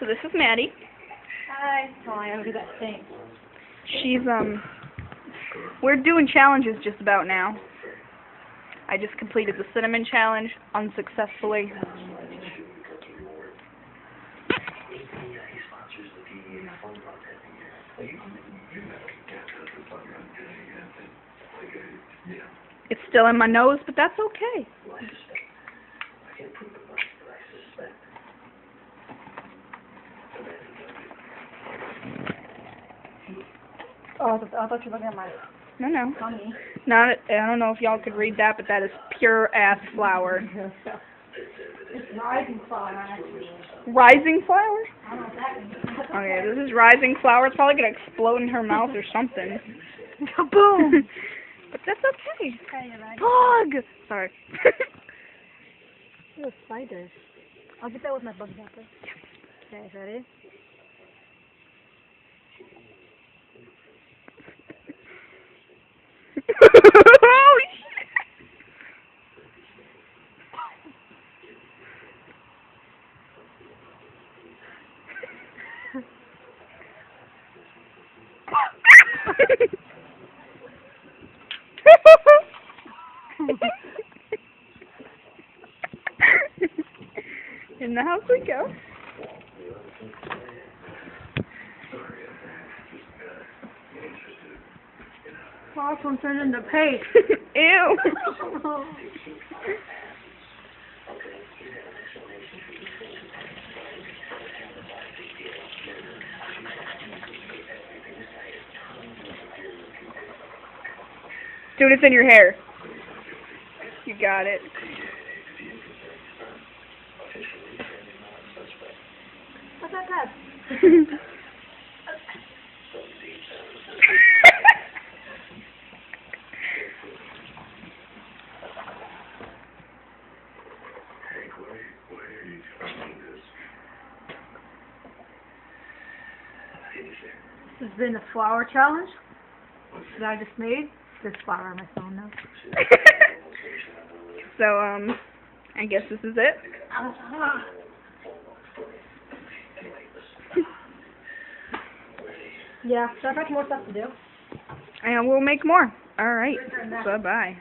So this is Maddie. Hi. Oh, I gotta do that thing. She's, we're doing challenges just about now. I just completed the cinnamon challenge unsuccessfully. It's still in my nose, but that's okay. Oh, I thought you were looking at my No. tummy. Not, I don't know if y'all could read that, but that is pure ass flour. It's rising flour, actually. Rising flour? I don't know what that means. Okay, this is rising flour. It's probably gonna explode in her mouth or something. Kaboom! But that's okay. Okay, you're right. Dog! Sorry. Little spiders. I'll get that with my bug zapper. Okay, ready? Holy shit! In the house we go. Oh, this one turned into paste. Ew. Dude, it's in your hair. You got it. What's that? This has been the flour challenge that I just made. There's flour on my phone now. So, I guess this is it. Yeah, so I've got more stuff to do. And we'll make more. Alright. Bye-bye.